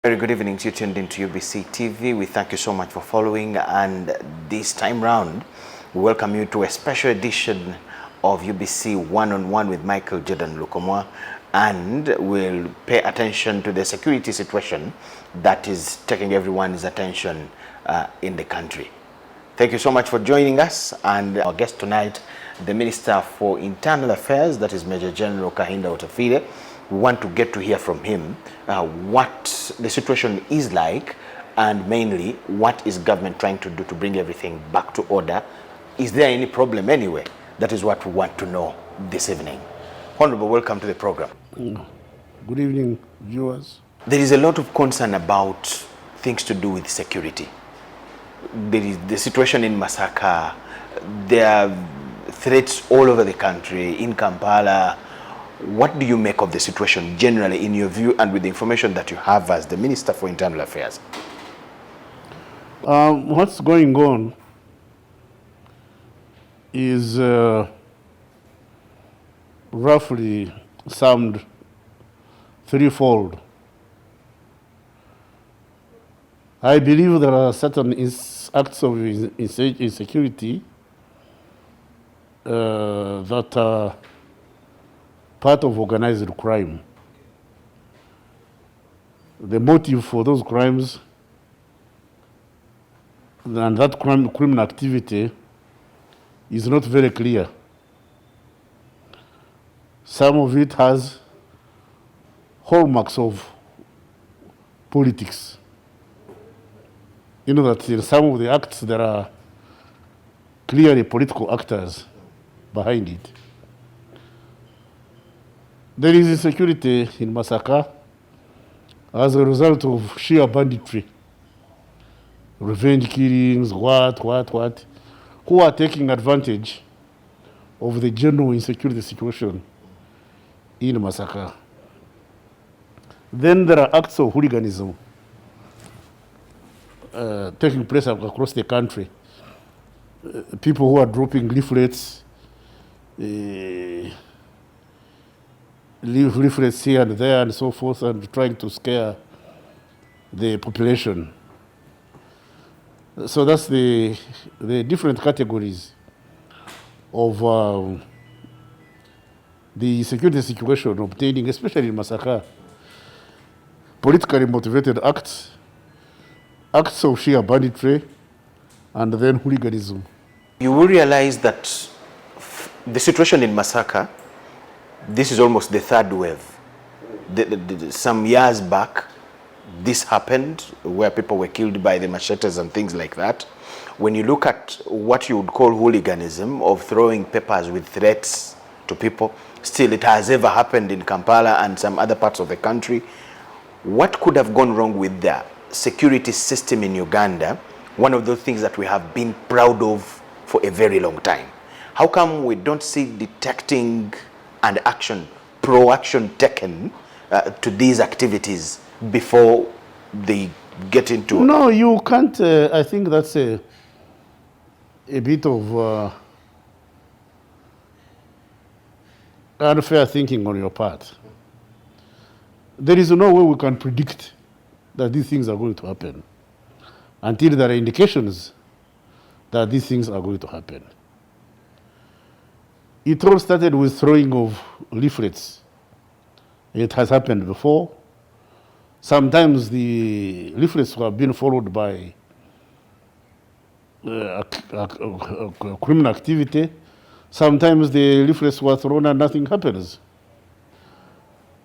Very good evening to you tuned into UBC TV. We thank you so much for following, and this time round we welcome you to a special edition of UBC One-on-One with Michael Jordan Lukomwa, and we'll pay attention to the security situation that is taking everyone's attention in the country. Thank you so much for joining us, and our guest tonight, the Minister for Internal Affairs, that is Major General Kahinda Otafiire. We want to get to hear from him what the situation is like, and mainly what is government trying to do to bring everything back to order. Is there any problem anyway? That is what we want to know this evening. Honorable, welcome to the program. Good evening, viewers. There is a lot of concern about things to do with security. There is the situation in Masaka. There are threats all over the country, in Kampala. What do you make of the situation generally in your view and with the information that you have as the Minister for Internal Affairs? What's going on is roughly summed threefold. I believe there are certain acts of insecurity that are part of organized crime. The motive for those crimes and that criminal activity is not very clear. Some of it has hallmarks of politics. You know that in some of the acts there are clearly political actors behind it. There is insecurity in Masaka as a result of sheer banditry, revenge killings, who are taking advantage of the general insecurity situation in Masaka. Then there are acts of hooliganism taking place across the country. People who are dropping leaflets, leaflets here and there and so forth, and trying to scare the population. So that's the different categories of the security situation obtaining, especially in Masaka. Politically motivated acts of sheer banditry, and then hooliganism. You will realize that the situation in Masaka, this is almost the third wave. Some years back, this happened where people were killed by the machetes and things like that. When you look at what you would call hooliganism, of throwing papers with threats to people, still it has ever happened in Kampala and some other parts of the country. What could have gone wrong with the security system in Uganda? One of those things that we have been proud of for a very long time. How come we don't see detecting and pro-action taken to these activities before they get into... No, you can't. I think that's a bit of unfair thinking on your part. There is no way we can predict that these things are going to happen until there are indications that these things are going to happen. It all started with throwing of leaflets. It has happened before. Sometimes the leaflets were being followed by criminal activity. Sometimes the leaflets were thrown and nothing happens.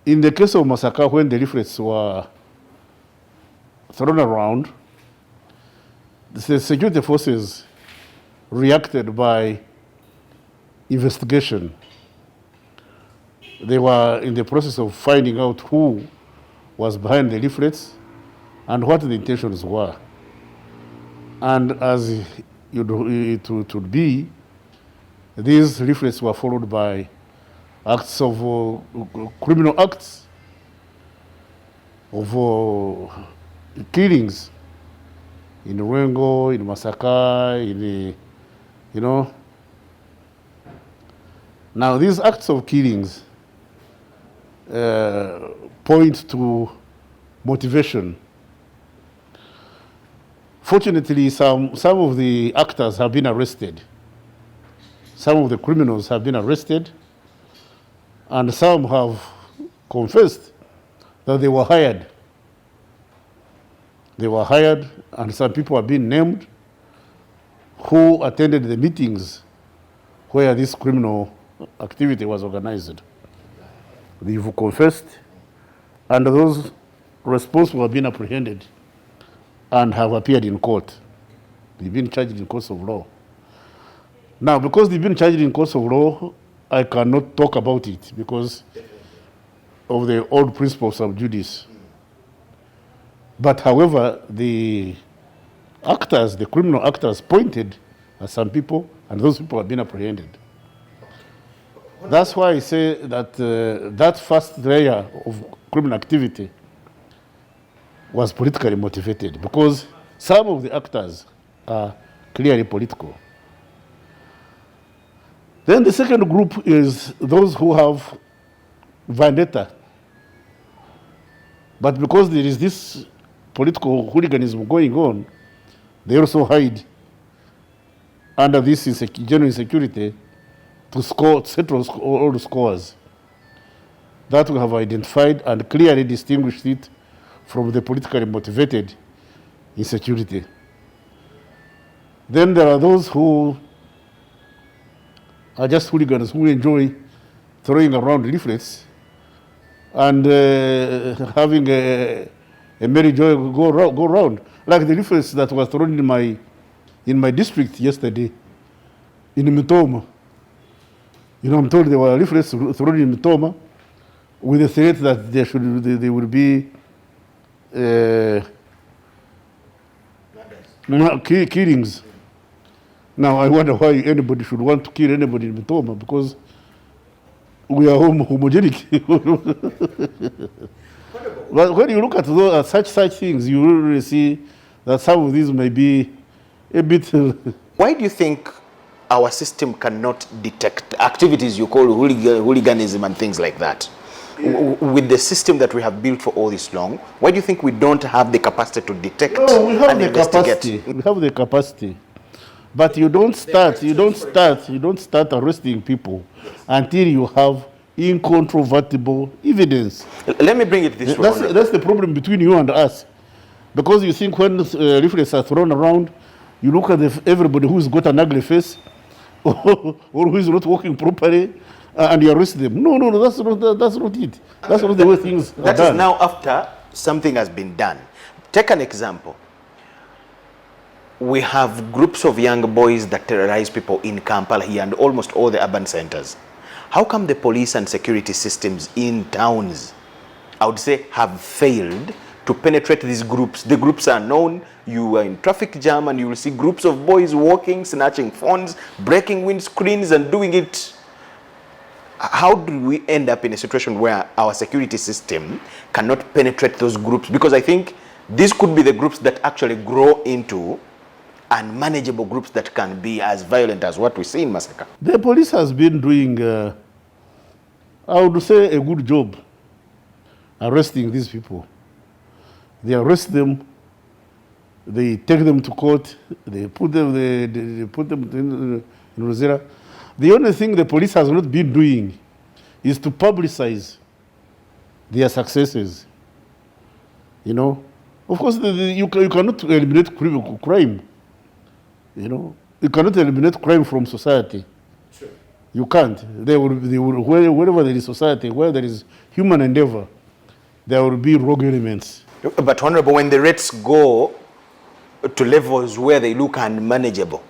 In the case of Masaka, when the leaflets were thrown around, the security forces reacted by investigation. They were in the process of finding out who was behind the leaflets and what the intentions were. And as it would be, these leaflets were followed by acts of criminal acts, of killings in Rengo, in Masaka, you know. Now these acts of killings point to motivation Fortunately, some of the actors have been arrested. Some of the criminals have been arrested, and some have confessed that they were hired. They were hired, and some people have been named who attended the meetings where this criminal activity was organized. They've confessed, and those responsible have been apprehended and have appeared in court. They've been charged in courts of law. Now, because they've been charged in courts of law, I cannot talk about it because of the old principles of judice. But however, the actors, the criminal actors, pointed at some people, and those people have been apprehended. That's why I say that that first layer of criminal activity was politically motivated, because some of the actors are clearly political. Then the second group is those who have vendetta. But because there is this political hooliganism going on, they also hide under this general insecurity to settle all the scores. That we have identified and clearly distinguished it from the politically motivated insecurity. Then there are those who are just hooligans who enjoy throwing around leaflets and having a merry joy go around, like the leaflets that was thrown in my district yesterday, in Mitoma. You know, I'm told there were leaflets thrown in Mitoma with the threat that there will be killings. Now, I wonder why anybody should want to kill anybody in Mitoma, because we are homogenic. But when you look at such things, you really see that some of these may be a bit... Why do you think our system cannot detect activities you call hooliganism and things like that? With the system that we have built for all this long, why do you think we don't have the capacity to detect and investigate? We have the capacity. But you don't start arresting people until you have incontrovertible evidence. Let me bring it this way. That's the problem between you and us. Because you think when leaflets are thrown around, you look at everybody who's got an ugly face or who is not walking properly, and you arrest them. No, that's not it. That's not the way things are done. That is now after something has been done. Take an example. We have groups of young boys that terrorize people in Kampala here and almost all the urban centers. How come the police and security systems in towns, I would say, have failed to penetrate these groups? The groups are known. You are in traffic jam and you will see groups of boys walking, snatching phones, breaking windscreens and doing it. How do we end up in a situation where our security system cannot penetrate those groups? Because I think these could be the groups that actually grow into unmanageable groups that can be as violent as what we see in Masaka. The police has been doing, I would say, a good job arresting these people. They arrest them, they take them to court, they put them in Rosera. The only thing the police has not been doing is to publicize their successes. You know, of course, you cannot eliminate crime. You know, you cannot eliminate crime from society. Sure. You can't. Wherever there is society, where there is human endeavor, there will be rogue elements. But Honorable, when the rates go to levels where they look unmanageable,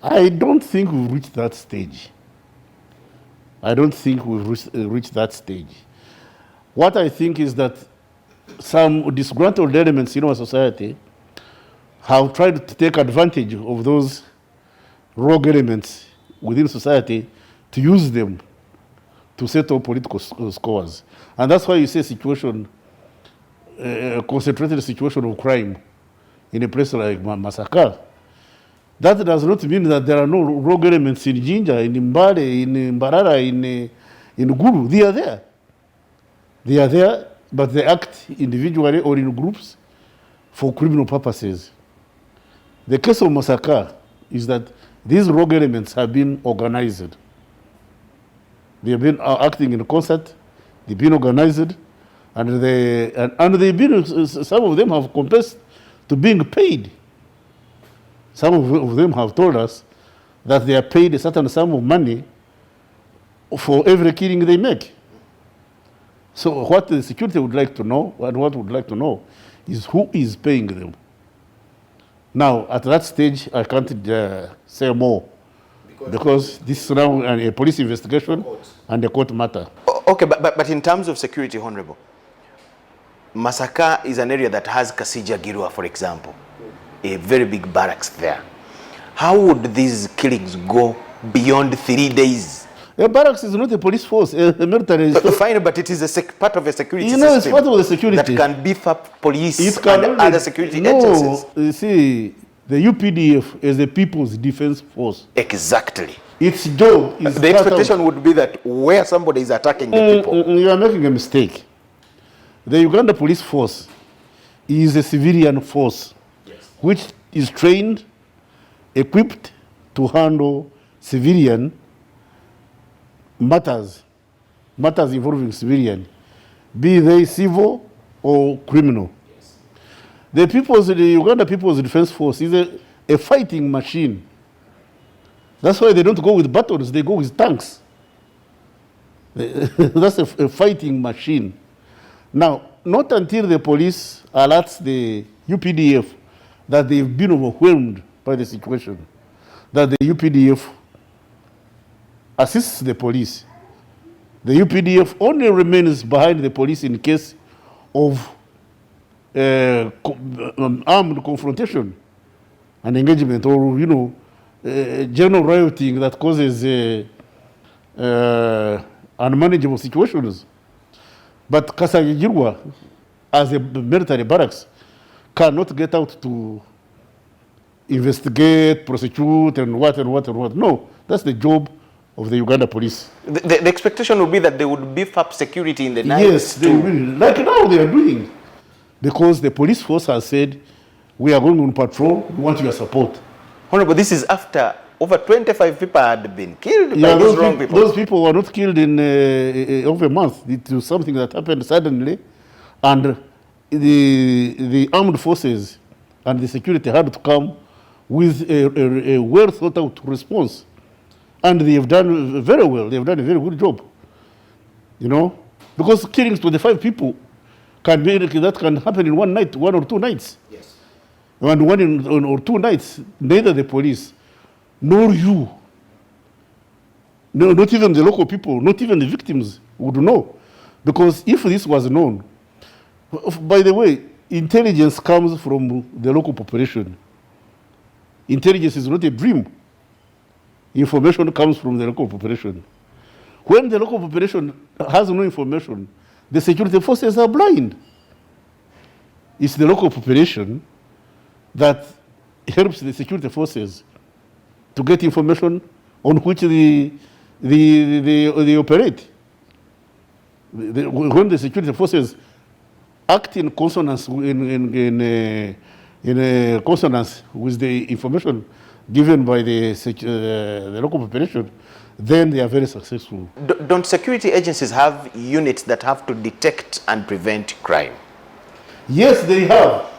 I don't think we've reached that stage. I don't think we've reached that stage. What I think is that some disgruntled elements in our society have tried to take advantage of those rogue elements within society to use them to settle political scores. And that's why you see a situation, a concentrated situation of crime in a place like Masaka. That does not mean that there are no rogue elements in Jinja, in Mbale, in Mbarara, in Guru. They are there. They are there, but they act individually or in groups for criminal purposes. The case of Masaka is that these rogue elements have been organized. They have been acting in concert, they've been organized, and they've been, some of them have confessed to being paid. Some of them have told us that they are paid a certain sum of money for every killing they make. So what the security would like to know, and what would like to know, is who is paying them. Now, at that stage, I can't say more because this is now a police investigation and a court matter. Okay, but in terms of security, Honorable, Masaka is an area that has Kasija Girua, for example, a very big barracks there. How would these killings go beyond 3 days? A barracks is not a police force, a military. Fine, but it is part of a security system. It's part of the security. That can beef up police and other security agencies. No, you see, the UPDF is a people's defense force. Exactly. Its job is... The expectation would be that where somebody is attacking the people... You are making a mistake. The Uganda police force is a civilian force, yes, which is trained, equipped to handle civilian matters involving civilian, be they civil or criminal. Yes. The Uganda People's Defense Force is a fighting machine. That's why they don't go with batons, they go with tanks. That's a fighting machine. Now, not until the police alerts the UPDF that they've been overwhelmed by the situation, that the UPDF assists the police. The UPDF only remains behind the police in case of armed confrontation and engagement, or general rioting that causes unmanageable situations. But Kasajirwa, as a military barracks, cannot get out to investigate, prosecute, and what. No, that's the job of the Uganda police. The expectation would be that they would beef up security in the night. Yes, they will. Like now they are doing. Because the police force has said, we are going on patrol, we want your support. Honorable, this is after over 25 people had been killed by those wrong people. Those people were not killed in over a month. It was something that happened suddenly. And the armed forces and the security had to come with a well thought out response. And they have done very well. They have done a very good job. Because killing 25 people that can happen in one night, 1 or 2 nights. Yes. And 1 or 2 nights, neither the police nor you, no, not even the local people, not even the victims would know. Because if this was known, by the way, intelligence comes from the local population. Intelligence is not a dream. Information comes from the local population. When the local population has no information, the security forces are blind. It's the local population that helps the security forces to get information on which they operate. When the security forces act in consonance in consonance with the information given by the local population, then they are very successful. Don't security agencies have units that have to detect and prevent crime? Yes, they have.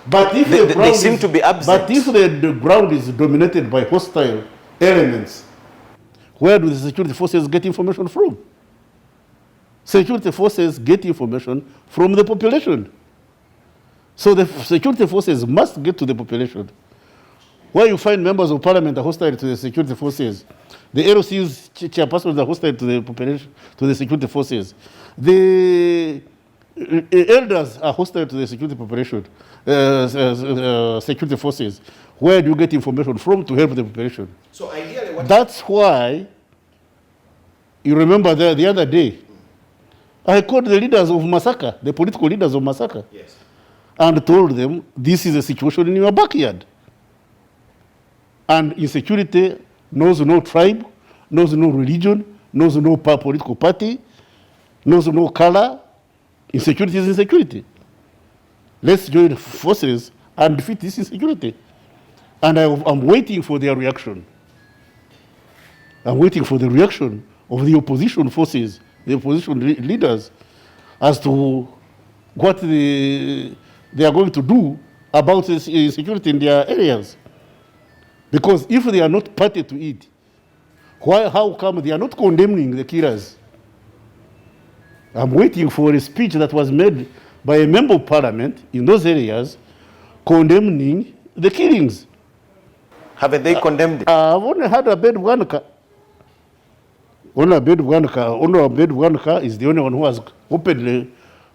But if they seem to be absent. But if the ground is dominated by hostile elements, where do the security forces get information from? Security forces get information from the population. So the security forces must get to the population. Where you find members of parliament are hostile to the security forces, the LOC's chairpersons are hostile to the population, to the security forces. The elders are hostile to the security population, security forces. Where do you get information from to help the population? So ideally, that's why you remember the other day, I called the leaders of Masaka, the political leaders of Masaka, yes, and told them this is a situation in your backyard. And insecurity knows no tribe, knows no religion, knows no political party, knows no color. Insecurity is insecurity. Let's join forces and defeat this insecurity. And I'm waiting for their reaction. I'm waiting for the reaction of the opposition forces, the opposition leaders, as to what they are going to do about security in their areas. Because if they are not party to it, how come they are not condemning the killers? I'm waiting for a speech that was made by a member of parliament in those areas condemning the killings. Haven't they condemned it? I've only had a bed Wanaka. Only Abed Wanaka is the only one who has openly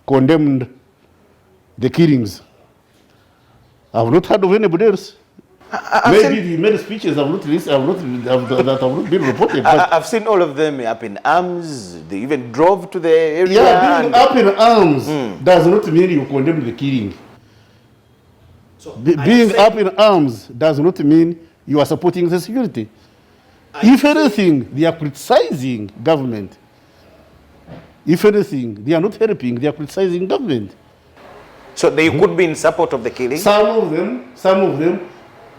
condemned the killings. I've not heard of anybody else. Maybe the many speeches have not been reported. I've seen all of them up in arms. They even drove to the area. Yeah, being up in arms does not mean you condemn the killing. So being up in arms does not mean you are supporting the security. If anything, they are criticizing government. If anything, they are not helping, they are criticizing government. So they could be in support of the killing? Some of them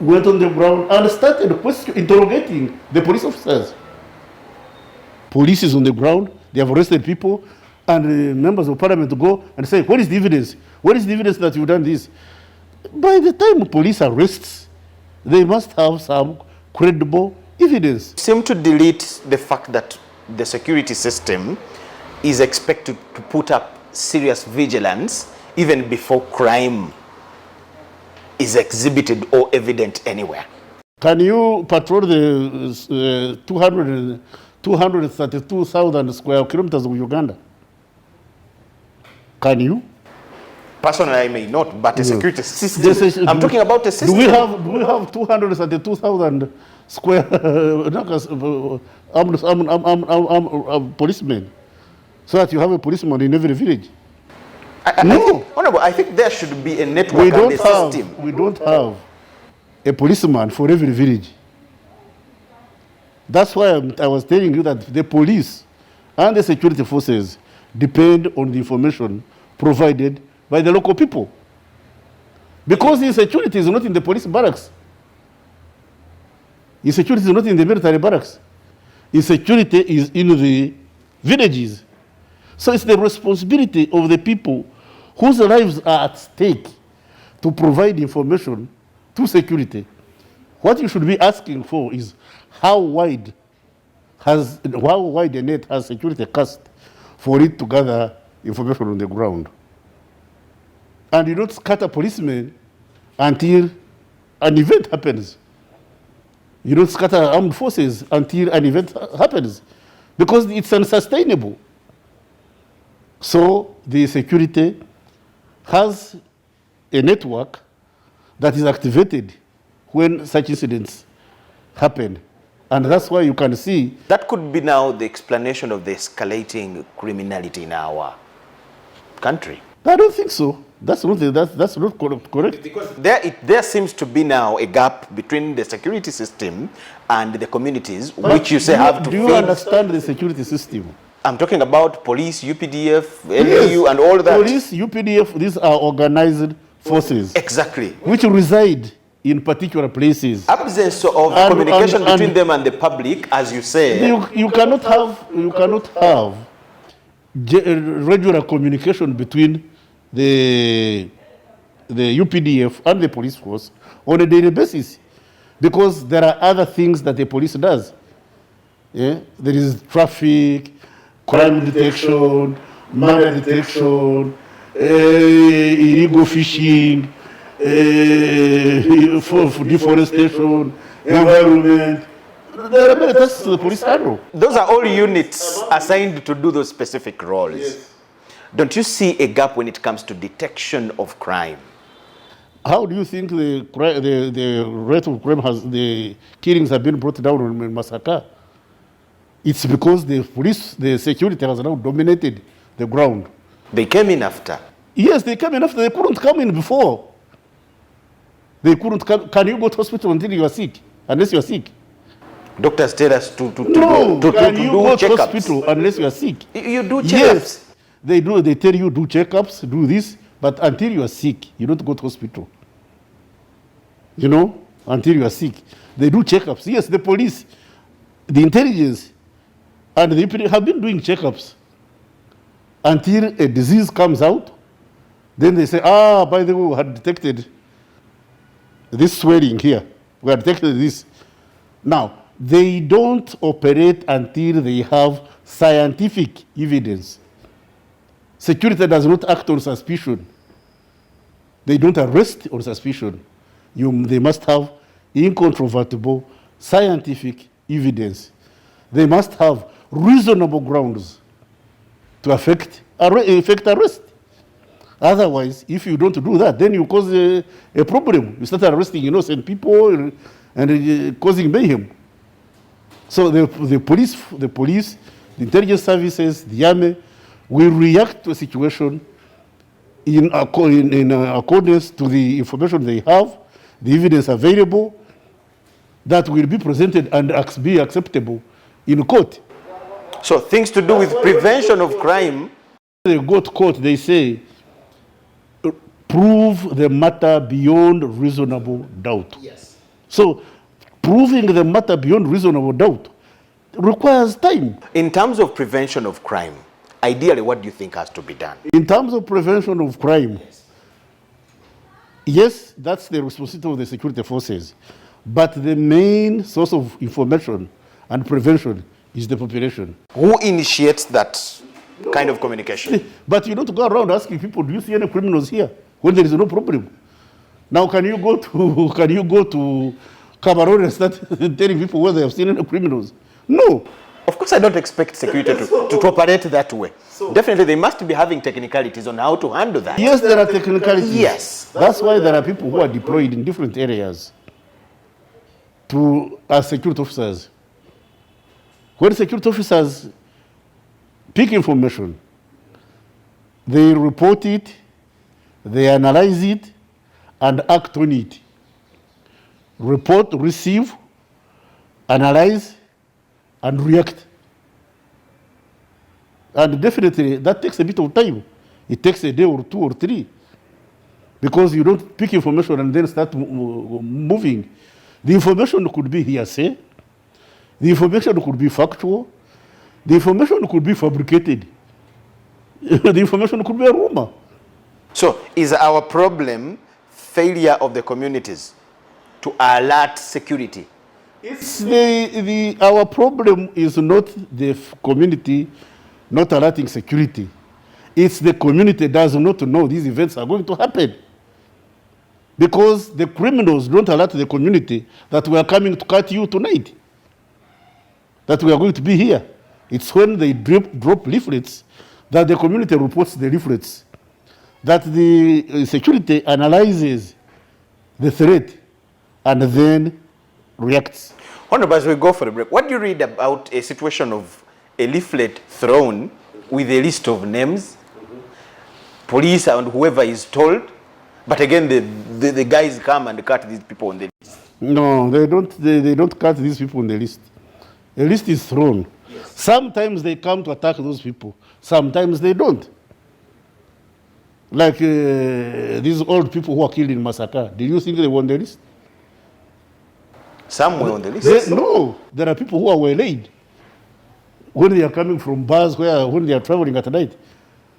went on the ground and started interrogating the police officers. Police is on the ground, they have arrested people, and members of parliament go and say, what is the evidence? What is the evidence that you've done this? By the time police arrests, they must have some credible evidence. Seem to delete the fact that the security system is expected to put up serious vigilance even before crime is exhibited or evident anywhere. Can you patrol the 232,000 square kilometers of Uganda? Can you? Personally, I may not, but a security system. I'm talking about a system. Do we have 232,000 square policemen, so that you have a policeman in every village? No. I think there should be a network and a system. We don't have a policeman for every village. That's why I was telling you that the police and the security forces depend on the information provided by the local people. Because insecurity is not in the police barracks. Insecurity is not in the military barracks. Insecurity is in the villages. So it's the responsibility of the people whose lives are at stake to provide information to security. What you should be asking for is how wide a net has security cast for it to gather information on the ground. And you don't scatter policemen until an event happens. You don't scatter armed forces until an event happens, because it's unsustainable. So the security has a network that is activated when such incidents happen. And that's why you can see. That could be now the explanation of the escalating criminality in our country. I don't think so. That's not correct. Because there seems to be now a gap between the security system and the communities, which you say have to feed. Do you understand the security system? I'm talking about police, UPDF, LU, and all that. Police, UPDF, these are organized forces. Exactly. Which reside in particular places. Absence of communication between them and the public, as you say. You cannot have regular communication between the UPDF and the police force on a daily basis, because there are other things that the police does. Yeah? There is traffic, crime detection, murder detection, illegal fishing, for deforestation, environment. There are many tasks the police handle. Those are all units assigned to do those specific roles. Yes. Don't you see a gap when it comes to detection of crime? How do you think the rate of crime the killings have been brought down in Masaka? It's because the security has now dominated the ground. They came in after. Yes, they came in after. They couldn't come in before. They couldn't come. Can you go to hospital until you are sick? Unless you are sick. Doctors tell us to can you go to hospital unless you are sick? You do checkups. Yes, they do. They tell you do checkups, do this, but until you are sick, you don't go to hospital. You know, until you are sick. They do checkups. Yes, the police, the intelligence, and the people have been doing checkups until a disease comes out. Then they say, by the way, we had detected this swelling here. We had detected this. Now, they don't operate until they have scientific evidence. Security does not act on suspicion. They don't arrest on suspicion. They must have incontrovertible scientific evidence. They must have reasonable grounds to effect arrest. Otherwise, if you don't do that, then you cause a problem. You start arresting innocent people and causing mayhem. So the police, the intelligence services, the army will react to a situation in accordance to the information they have, the evidence available, that will be presented and be acceptable in court. So things to do with prevention of crime. They go to court, they say, prove the matter beyond reasonable doubt. Yes. So proving the matter beyond reasonable doubt requires time. In terms of prevention of crime, ideally, what do you think has to be done? In terms of prevention of crime, yes, that's the responsibility of the security forces. But the main source of information and prevention is the population. Who initiates that kind of communication? But you don't go around asking people, do you see any criminals here? When there is no problem. Now, can you go to Cameroon and start telling people whether they have seen any criminals? No. Of course, I don't expect security to operate that way. Definitely, they must be having technicalities on how to handle that. Yes, there are technicalities. Yes. That's why there are people who are deployed in different areas as security officers. When security officers pick information, they report it, they analyze it, and act on it. Report, receive, analyze, and react. And definitely, that takes a bit of time. It takes a day or two or three. Because you don't pick information and then start moving. The information could be hearsay. The information could be factual. The information could be fabricated. The information could be a rumor. So, is our problem failure of the communities to alert security? It's our problem is not the community not alerting security. It's the community does not know these events are going to happen. Because the criminals don't alert the community that we are coming to cut you tonight, that we are going to be here. It's when they drop leaflets that the community reports the leaflets, that the security analyzes the threat and then reacts. Honorable, as we go for a break, what do you read about a situation of a leaflet thrown with a list of names, police and whoever is told, but again the guys come and cut these people on the list? No, they don't cut these people on the list. A list is thrown. Yes. Sometimes they come to attack those people. Sometimes they don't. Like these old people who are killed in Masaka. Do you think they were on the list? Some were on the list. No, there are people who are waylaid when they are coming from bars when they are traveling at night.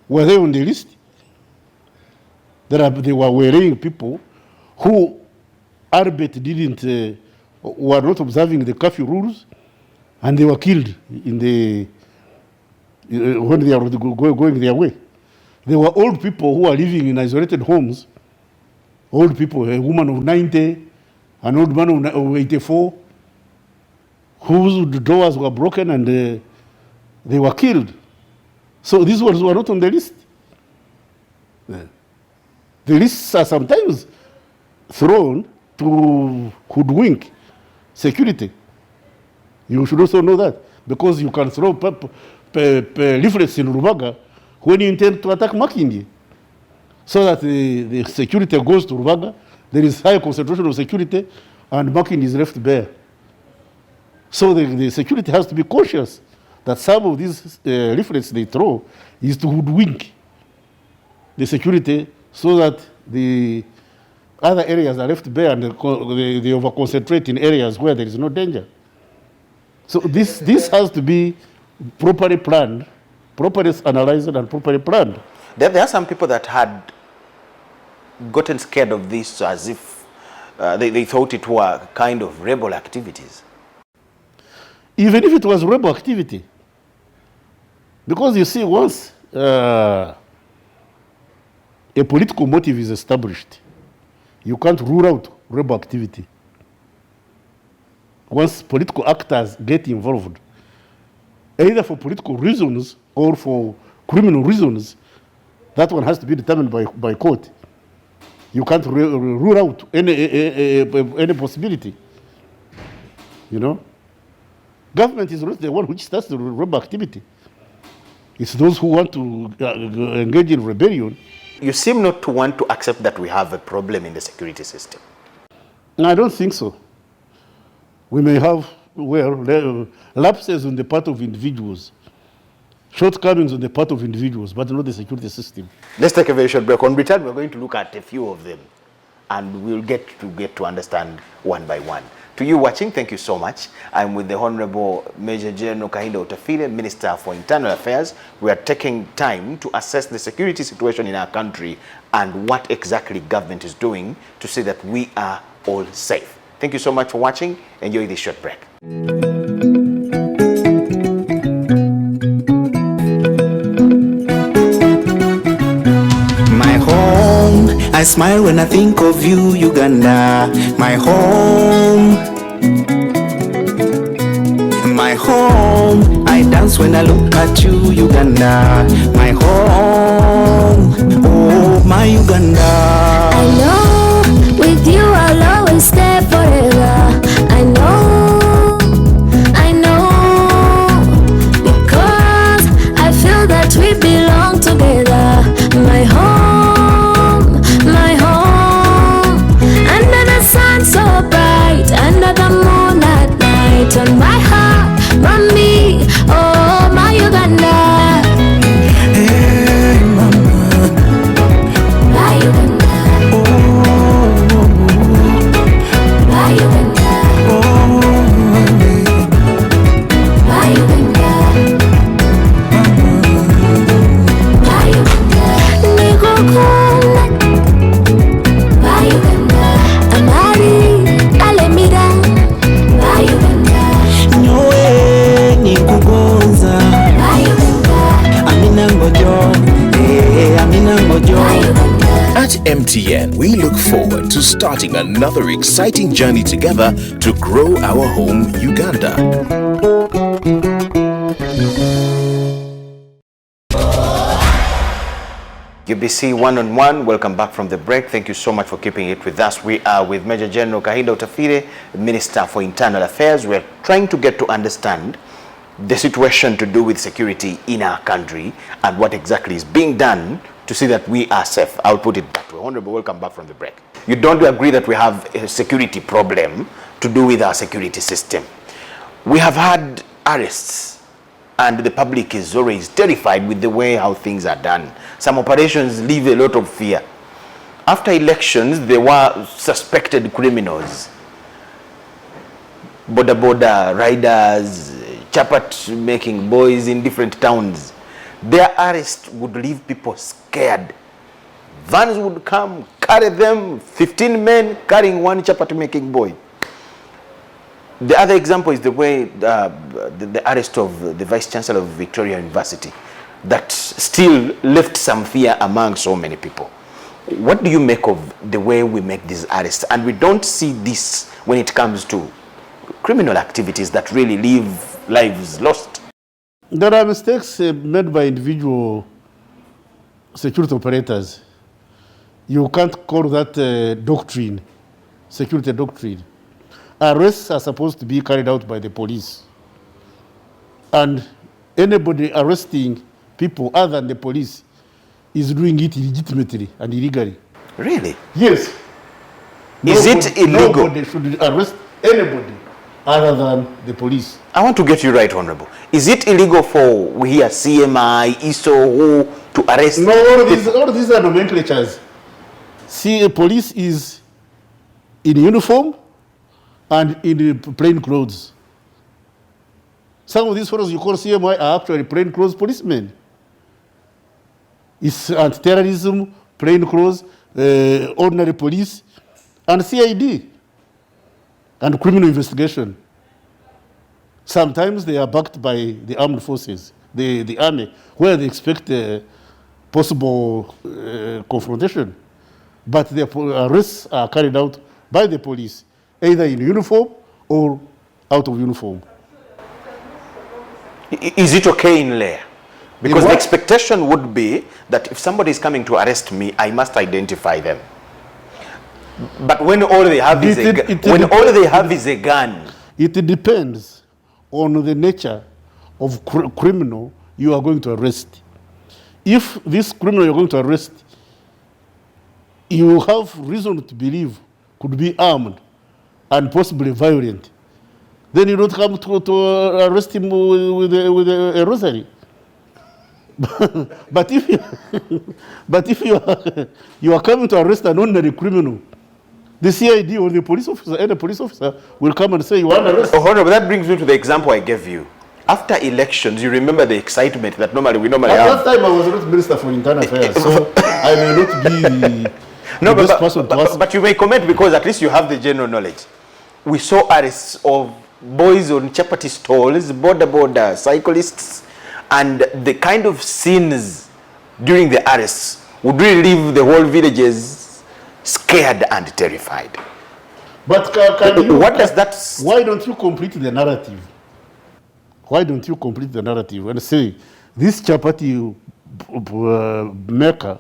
Were they on the list? They were waylaying people who Arbet were not observing the curfew rules, and they were killed when they are going their way. There were old people who are living in isolated homes, old people, a woman of 90, an old man of 84, whose doors were broken and they were killed. So these ones were not on the list. The lists are sometimes thrown to hoodwink security. You should also know that, because you can throw leaflets in Rubaga when you intend to attack Makindi, so that the security goes to Rubaga, there is high concentration of security, and Makindi is left bare. So the security has to be cautious that some of these leaflets they throw is to hoodwink the security, so that the Other areas are left bare and they over-concentrate in areas where there is no danger. So this has to be properly planned, properly analyzed and properly planned. There are some people that had gotten scared of this as if they thought it were kind of rebel activities. Even if it was rebel activity. Because you see, once a political motive is established, you can't rule out rebel activity. Once political actors get involved, either for political reasons or for criminal reasons, that one has to be determined by court. You can't rule out any possibility. You know? Government is not the one which starts the rebel activity. It's those who want to engage in rebellion. You seem not to want to accept that we have a problem in the security system. No, I don't think so. We may have, lapses on the part of individuals, shortcomings on the part of individuals, but not the security system. Let's take a very short break. On return, we're going to look at a few of them, and we'll get to understand one by one. To you watching, thank you so much. I'm with the Honorable Major General Kahinda Otafiire, Minister for Internal Affairs. We are taking time to assess the security situation in our country and what exactly government is doing to see that we are all safe. Thank you so much for watching. Enjoy this short break. My home, I smile when I think of you, Uganda. My home. My home, I dance when I look at you, Uganda. My home, oh my Uganda. I know, with you I'll always stay forever. I know, because I feel that we belong together. My home, under the sun so bright, under the moon at night, on my heart, from me, oh my Uganda. Hey mama, My Uganda, my Uganda, my Uganda, my Uganda. Nikukunda, my Uganda. Amari, alemira, my Uganda, nyowe nikugonza. my Uganda, Amina ngojo, Amina ngojo. my Uganda. At MTN, we look forward to starting another exciting journey together to grow our home, Uganda. UBC One-on-One, welcome back from the break. Thank you so much for keeping it with us. We are with Major General Kahinda Otafiire, Minister for Internal Affairs. We're trying to get to understand the situation to do with security in our country and what exactly is being done to see that we are safe. I'll put it that way. Honorable, welcome back from the break. You don't agree that we have a security problem to do with our security system. We have had arrests, and the public is always terrified with the way how things are done. Some operations leave a lot of fear. After elections, there were suspected criminals, border riders, chapat making boys in different towns. Their arrest would leave people scared. Vans would come, carry them, 15 men carrying one chapat making boy. The other example is the way the arrest of the Vice Chancellor of Victoria University that still left some fear among so many people. What do you make of the way we make these arrests? And we don't see this when it comes to criminal activities that really leave lives lost. There are mistakes made by individual security operators. You can't call that doctrine, security doctrine. Arrests are supposed to be carried out by the police. And anybody arresting people other than the police is doing it illegitimately and illegally. Really? Yes. Is it illegal? Nobody should arrest anybody other than the police. I want to get you right, Honorable. Is it illegal for we hear CMI, ISO, who to arrest? No, all these are nomenclatures. See, police is in uniform and in plain clothes. Some of these fellows you call CMI are actually plain clothes policemen. It's anti-terrorism, plain clothes, ordinary police, and CID, and criminal investigation. Sometimes they are backed by the armed forces, the army, where they expect possible confrontation. But their arrests are carried out by the police, either in uniform or out of uniform. Is it okay in layer? Because In the what? expectation would be that if somebody is coming to arrest me, I must identify them. But when all they have is a gun, It depends on the nature of criminal you are going to arrest. If this criminal you're going to arrest, you have reason to believe could be armed and possibly violent, then you don't come to arrest him with a rosary. But if you are coming to arrest an ordinary criminal, the CID or the police officer, any police officer will come and say you are arrested. Oh, Honorable, that brings me to the example I gave you. After elections, you remember the excitement that we normally At have. that time, I was not Minister for Internal Affairs, so I may not be the best person to ask. But you may comment because at least you have the general knowledge. We saw arrests of boys on chapati stalls, border cyclists, and the kind of scenes during the arrests would really leave the whole villages scared and terrified. But can you, What does that... why don't you complete the narrative? Why don't you complete the narrative and say, this chapati maker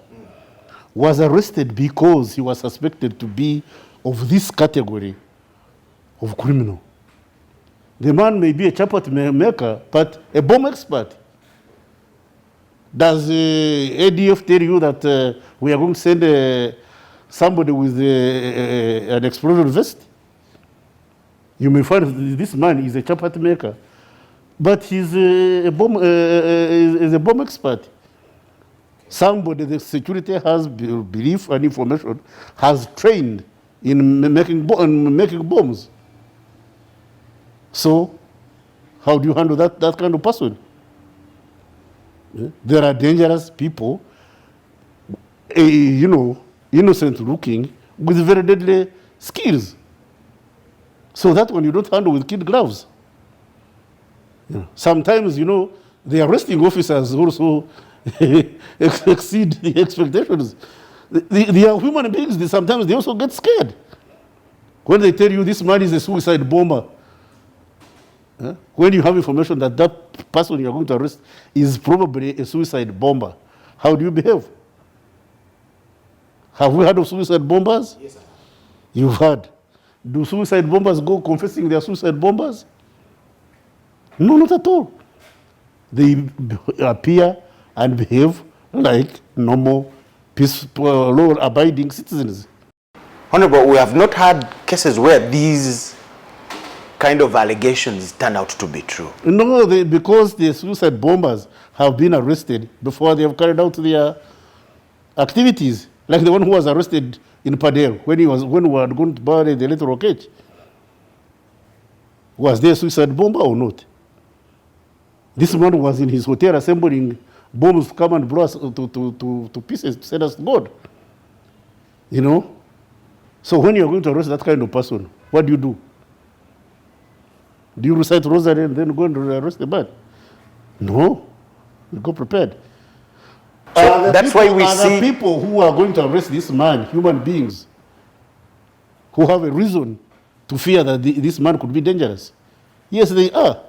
was arrested because he was suspected to be of this category of criminal. The man may be a chapati maker, but a bomb expert. Does ADF tell you that we are going to send somebody with an explosion vest? You may find this man is a chapati maker, but he's a bomb expert. Somebody the security has belief and information has trained in making bombs. So, how do you handle that kind of person? Yeah. There are dangerous people, innocent looking, with very deadly skills. So that one you don't handle with kid gloves. Yeah. Sometimes, the arresting officers also exceed the expectations. They are human beings. Sometimes they also get scared. When they tell you this man is a suicide bomber, when you have information that that person you're going to arrest is probably a suicide bomber, how do you behave? Have we heard of suicide bombers? Yes, sir. You've heard. Do suicide bombers go confessing they are suicide bombers? No, not at all. They appear and behave like normal, peaceful, law-abiding citizens. Honorable, we have not had cases where these kind of allegations turn out to be true. No, because the suicide bombers have been arrested before they have carried out their activities, like the one who was arrested in Padel when we had gone to bury the little rocket. Was there a suicide bomber or not? This man was in his hotel assembling bombs to come and blow us to pieces to send us to God. So when you're going to arrest that kind of person, what do? Do you recite rosary and then go and arrest the man? No. You go prepared. So that's why we see people who are going to arrest this man, human beings, who have a reason to fear that this man could be dangerous. Yes, they are.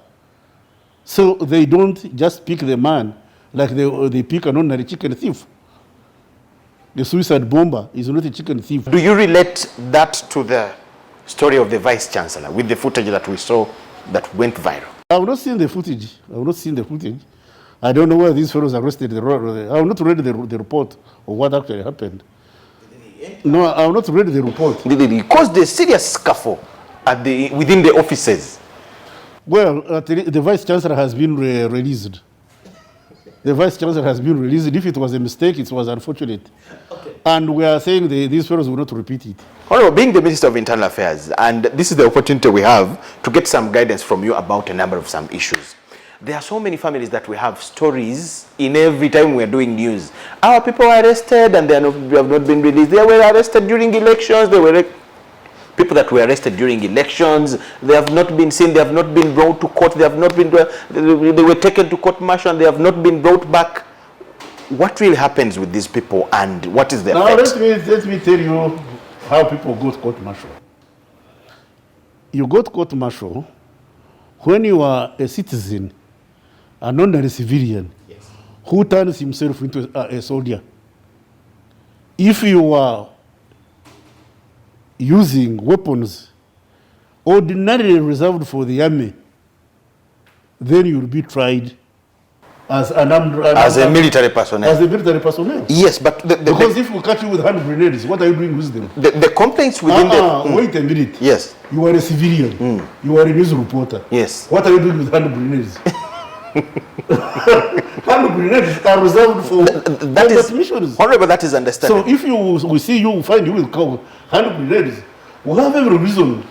So they don't just pick the man like they pick an ordinary chicken thief. The suicide bomber is not a chicken thief. Do you relate that to the story of the Vice Chancellor with the footage that we saw that went viral? I have not seen the footage. I don't know where these fellows arrested. I have not read the report of what actually happened. No, I have not read the report. It caused a serious scuffle within the offices. Well, the Vice Chancellor has been released. The Vice Chancellor has been released. If it was a mistake, it was unfortunate. Okay. And we are saying these fellows will not repeat it. Honorable, being the Minister of Internal Affairs, and this is the opportunity we have to get some guidance from you about a number of some issues. There are so many families that we have stories in every time we are doing news. Our people were arrested and they have not been released. They were arrested during elections. They were people that were arrested during elections. They have not been seen. They have not been brought to court. They have not been. They were taken to court martial and they have not been brought back. What really happens with these people and what is the effect? Now let me tell you how people go to court martial. You go to court martial when you are a citizen, an ordinary civilian, yes, who turns himself into a soldier. If you are using weapons ordinarily reserved for the army, then you will be tried as a military personnel. As a military personnel. Yes, but because if we catch you with hand grenades, what are you doing with them? The complaints within wait a minute. Yes. You are a civilian. You are a news reporter. Yes. What are you doing with hand grenades? Hand grenades are reserved for missions. However, that is understandable. So if we see you, find you with hand grenades, we have every reason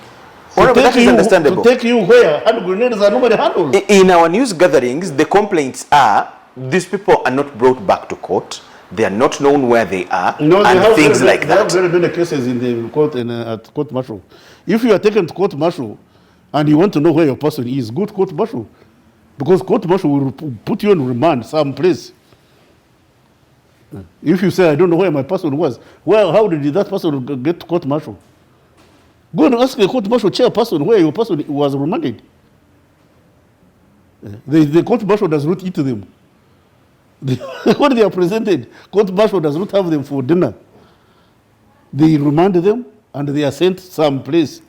to take you where hand grenades are normally handled. In our news gatherings, the complaints are these people are not brought back to court. They are not known where they are, and things like that. There have very many cases in the court and at court martial. If you are taken to court martial and you want to know where your person is, go to court martial, because court martial will put you on remand someplace. If you say, I don't know where my person was, well, how did that person get to court martial? Go and ask the court martial chairperson where your person was remanded. The court martial does not eat them. When they are presented, court martial does not have them for dinner. They remand them and they are sent someplace.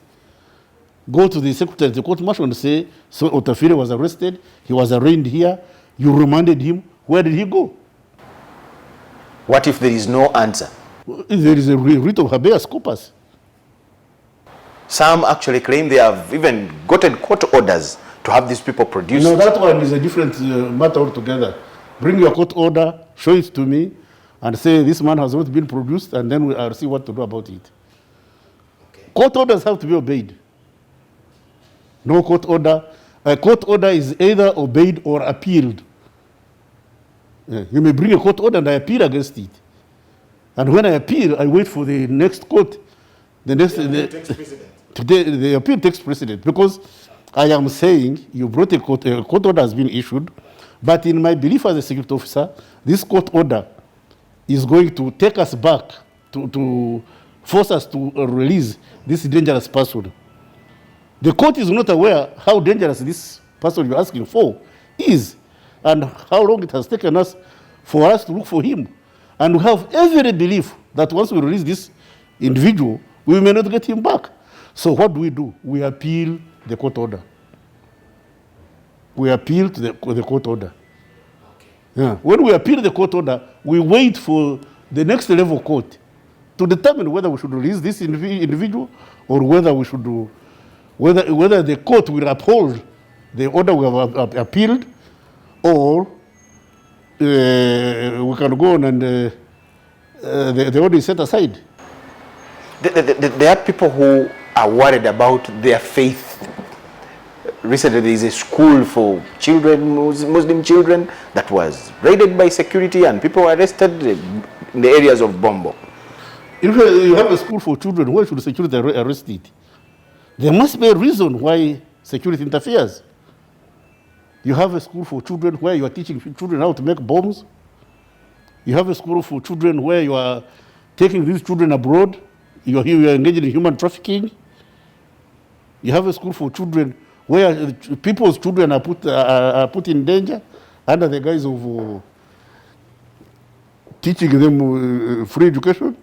Go to the secretary of the court martial and say, so Otafiire was arrested, he was arraigned here, you remanded him, where did he go? What if there is no answer? There is a writ of habeas corpus. Some actually claim they have even gotten court orders to have these people produced. No, that one is a different matter altogether. Bring your court order, show it to me, and say this man has not been produced, and then I'll see what to do about it. Okay. Court orders have to be obeyed. No court order. A court order is either obeyed or appealed. You may bring a court order and I appeal against it. And when I appeal, I wait for the next court. The appeal takes precedent, because I am saying you brought a court order has been issued, but in my belief as a security officer, this court order is going to take us back to force us to release this dangerous person. The court is not aware how dangerous this person you're asking for is, and how long it has taken us for us to look for him. And we have every belief that once we release this individual, we may not get him back. So what do? We appeal the court order. We appeal to the court order. Yeah. When we appeal the court order, we wait for the next level court to determine whether we should release this individual or whether we should do, whether the court will uphold the order we have appealed, or we can go on and the order is set aside. There are people who are worried about their faith. Recently, there is a school for children, Muslim children, that was raided by security and people were arrested in the areas of Bombo. If you have a school for children, why should security arrest it? There must be a reason why security interferes. You have a school for children where you are teaching children how to make bombs. You have a school for children where you are taking these children abroad. You are engaging in human trafficking. You have a school for children where people's children are put in danger under the guise of teaching them free education.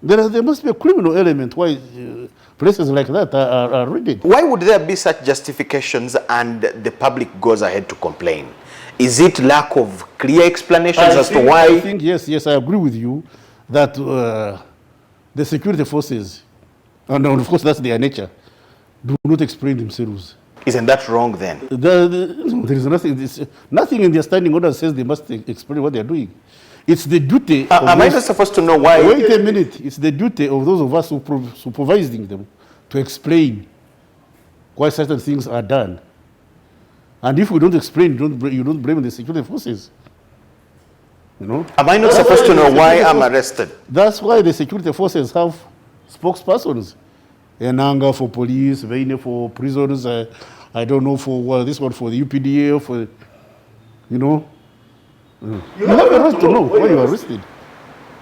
There must be a criminal element why places like that are raided. Why would there be such justifications and the public goes ahead to complain? Is it lack of clear explanations as to why? I think, yes, I agree with you that the security forces, and of course that's their nature, do not explain themselves. Isn't that wrong then? There is nothing in their standing order says they must explain what they are doing. It's the duty. Am I not supposed to know why? Wait a minute. It's the duty of those of us who supervising them to explain why certain things are done. And if we don't explain, you don't blame the security forces. You know? Am I not supposed to know why I'm arrested? That's why the security forces have spokespersons. Enanga for police, Veine for prisoners, I don't know for this one for the UPDA, for, you know. You have a right to know why you are arrested.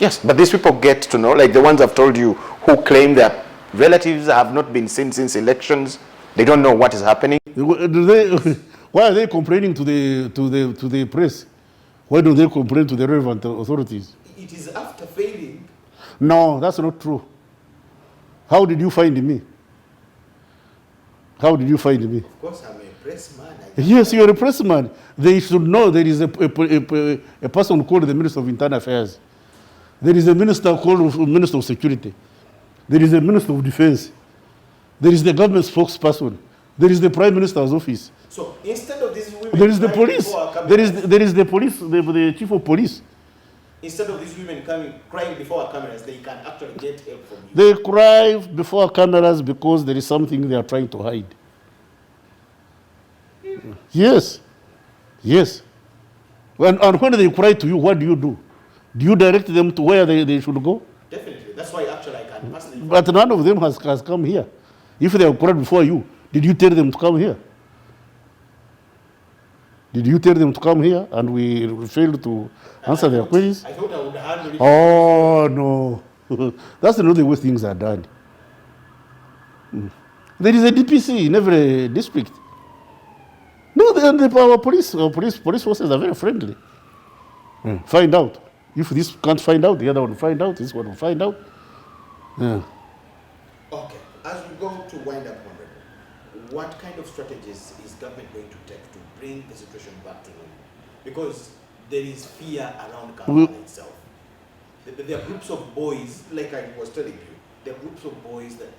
Yes, but these people get to know, like the ones I've told you who claim their relatives have not been seen since elections. They don't know what is happening. Why are they complaining to the press? Why don't they complain to the relevant authorities? It is after failing. No, that's not true. How did you find me? How did you find me? Of course, I'm a press man. Yes, you're a press man. They should know there is a person called the Minister of Internal Affairs. There is a minister called Minister of Security. There is a Minister of Defense. There is the government spokesperson. There is the Prime Minister's office. So instead of these women, there is the police. There is the police, the chief of police. Instead of these women crying before our cameras, they can actually get help from you. They cry before our cameras because there is something they are trying to hide. Yes. Yes. And when they cry to you, what do? Do you direct them to where they should go? Definitely. That's why actually I can personally. But none of them has come here. If they have cried before you, did you tell them to come here? Did you tell them to come here and we failed to answer their queries? I thought I would handle it. Oh, no. That's not the way things are done. There is a DPC in every district. No, our police forces are very friendly. Find out. If this can't find out, the other one will find out, this one will find out. Yeah. Okay. As we go to wind up, Honorable, what kind of strategies is government going to take to bring the situation back to normal? Because there is fear around Kampala itself. There are groups of boys, like I was telling you, there are groups of boys that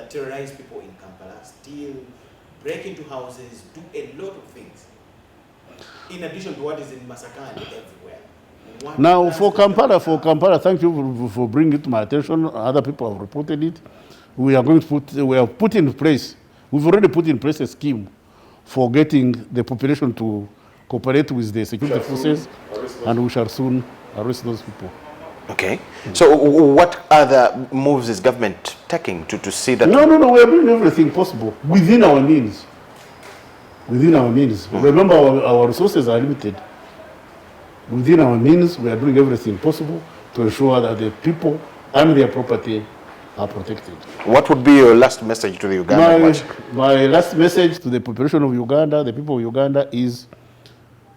terrorize people in Kampala, steal, break into houses, do a lot of things. In addition to what is in Masaka and everywhere. Now, for Kampala, thank you for bringing it to my attention. Other people have reported it. We have put in place, we've already put in place a scheme for getting the population to cooperate with the security forces, and we shall soon arrest those people. Okay. So what other moves is government taking to see that? No, we are doing everything possible within our means. Within our means. Remember, our resources are limited. Within our means, we are doing everything possible to ensure that the people and their property are protected. What would be your last message to the Uganda? My last message to the population of Uganda, the people of Uganda, is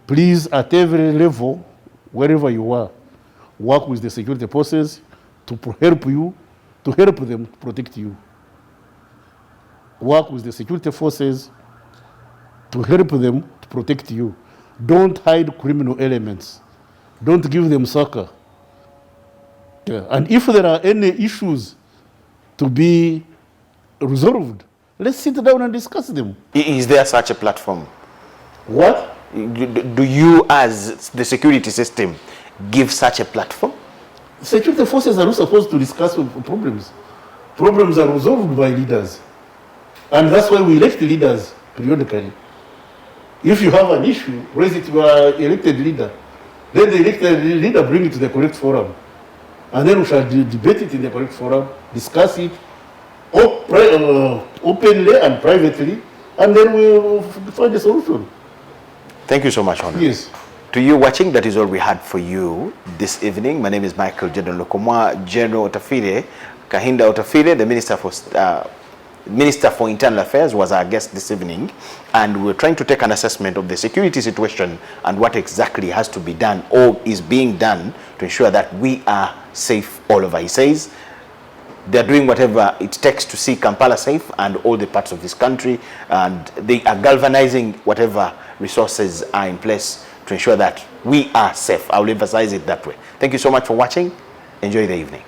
please, at every level, wherever you are, work with the security forces to help them to protect you. Work with the security forces to help them to protect you. Don't hide criminal elements. Don't give them succor. Yeah. And if there are any issues to be resolved, let's sit down and discuss them. Is there such a platform? What? Do you, as the security system, give such a platform? Security forces are not supposed to discuss problems. Problems are resolved by leaders. And that's why we elect leaders periodically. If you have an issue, raise it to your elected leader. Then the elected leader bring it to the correct forum. And then we shall debate it in the correct forum, discuss it openly and privately, and then we will find a solution. Thank you so much, Honorable. Yes. To you watching, that is all we had for you this evening. My name is Michael Jedon Lokomwa. General Otafiire, Kahinda Otafiire, the Minister for Internal Affairs, was our guest this evening, and we're trying to take an assessment of the security situation and what exactly has to be done or is being done to ensure that we are safe all over. He says they're doing whatever it takes to see Kampala safe and all the parts of this country, and they are galvanizing whatever resources are in place to ensure that we are safe. I will emphasize it that way. Thank you so much for watching. Enjoy the evening.